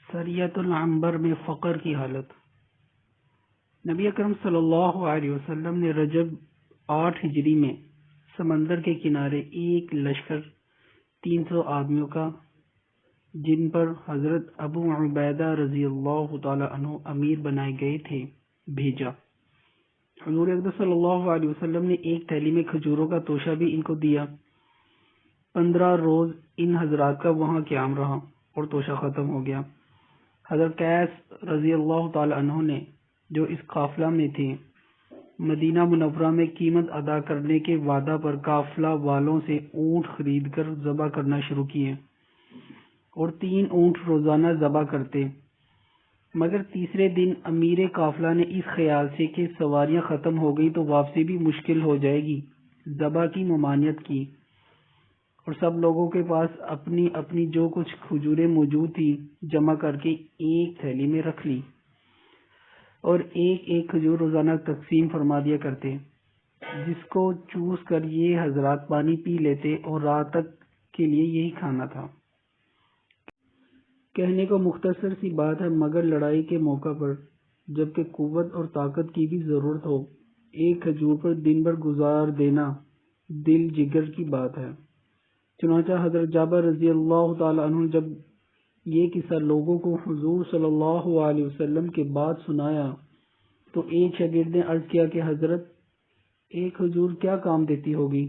سریۃ العنبر میں فقر کی حالت۔ نبی اکرم صلی اللہ علیہ وسلم نے رجب 8 ہجری میں سمندر کے کنارے ایک لشکر 300 آدمیوں کا، جن پر حضرت ابو عبیدہ رضی اللہ تعالی عنہ امیر بنائے گئے تھے، بھیجا۔ حضور اقدس صلی اللہ علیہ وسلم نے ایک تھیلی میں کھجوروں کا توشہ بھی ان کو دیا۔ 15 روز ان حضرات کا وہاں قیام رہا اور توشہ ختم ہو گیا۔ حضرت قیس رضی اللہ تعالی عنہ نے، جو اس قافلہ میں تھے، مدینہ منورہ میں قیمت ادا کرنے کے وعدہ پر قافلہ والوں سے اونٹ خرید کر ذبح کرنا شروع کیے اور 3 اونٹ روزانہ ذبح کرتے، مگر تیسرے دن امیر قافلہ نے اس خیال سے کہ سواریاں ختم ہو گئی تو واپسی بھی مشکل ہو جائے گی، ذبح کی ممانعت کی اور سب لوگوں کے پاس اپنی اپنی جو کچھ کھجوریں موجود تھی جمع کر کے ایک تھیلی میں رکھ لی اور ایک ایک کھجور روزانہ تقسیم فرما دیا کرتے، جس کو چوس کر یہ حضرات پانی پی لیتے اور رات تک کے لیے یہی کھانا تھا۔ کہنے کو مختصر سی بات ہے، مگر لڑائی کے موقع پر جبکہ قوت اور طاقت کی بھی ضرورت ہو، ایک کھجور پر دن بھر گزار دینا دل جگر کی بات ہے۔ چنانچہ حضرت جابر رضی اللہ تعالی عنہ جب یہ قصہ لوگوں کو حضور صلی اللہ علیہ وسلم کے بعد سنایا تو ایک شاگرد نے عرض کیا کہ حضرت، ایک کھجور کیا کام دیتی ہوگی؟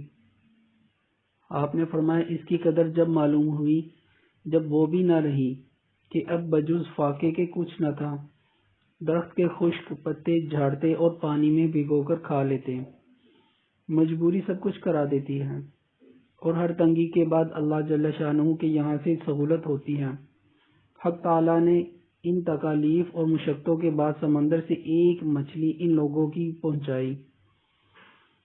آپ نے فرمایا، اس کی قدر جب معلوم ہوئی جب وہ بھی نہ رہی کہ اب بجز فاقے کے کچھ نہ تھا، درخت کے خشک پتے جھاڑتے اور پانی میں بھگو کر کھا لیتے۔ مجبوری سب کچھ کرا دیتی ہے اور ہر تنگی کے بعد اللہ جل شانہ کے یہاں سے سہولت ہوتی ہے۔ حق تعالیٰ نے ان تکالیف اور مشقتوں کے بعد سمندر سے ایک مچھلی ان لوگوں کی پہنچائی،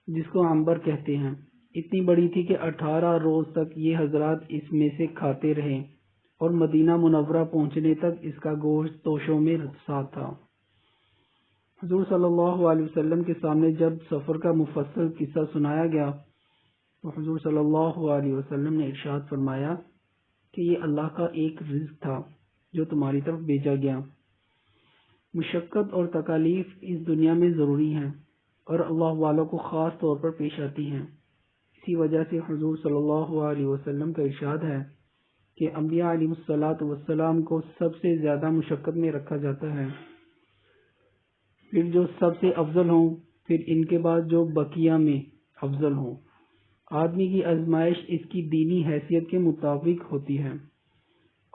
جس کو عنبر کہتے ہیں۔ اتنی بڑی تھی کہ 18 روز تک یہ حضرات اس میں سے کھاتے رہے اور مدینہ منورہ پہنچنے تک اس کا گوشت توشوں میں ساتھ تھا۔ حضور صلی اللہ علیہ وسلم کے سامنے جب سفر کا مفصل قصہ سنایا گیا تو حضور صلی اللہ علیہ وسلم نے ارشاد فرمایا کہ یہ اللہ کا ایک رزق تھا جو تمہاری طرف بھیجا گیا۔ مشقت اور تکالیف اس دنیا میں ضروری ہیں اور اللہ والوں کو خاص طور پر پیش آتی ہیں۔ اسی وجہ سے حضور صلی اللہ علیہ وسلم کا ارشاد ہے کہ انبیاء علیہ الصلوۃ والسلام کو سب سے زیادہ مشقت میں رکھا جاتا ہے، پھر جو سب سے افضل ہوں، پھر ان کے بعد جو بقیہ میں افضل ہوں۔ آدمی کی آزمائش اس کی دینی حیثیت کے مطابق ہوتی ہے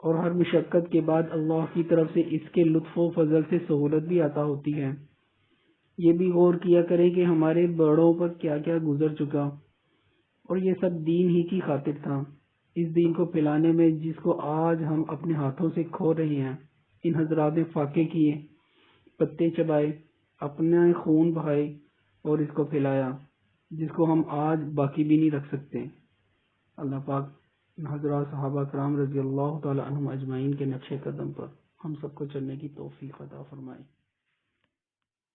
اور ہر مشقت کے بعد اللہ کی طرف سے اس کے لطف و فضل سے سہولت بھی عطا ہوتی ہے۔ یہ بھی غور کیا کریں کہ ہمارے بڑوں پر کیا کیا گزر چکا اور یہ سب دین ہی کی خاطر تھا۔ اس دین کو پھیلانے میں جس کو آج ہم اپنے ہاتھوں سے کھو رہے ہیں، ان حضرات نے فاقے کیے، پتے چبائے، اپنا خون بہائے اور اس کو پھیلایا، جس کو ہم آج باقی بھی نہیں رکھ سکتے۔ اللہ پاک ان حضرات صحابہ کرام رضی اللہ تعالی عنہم اجمعین کے نقش قدم پر ہم سب کو چلنے کی توفیق عطا فرمائے۔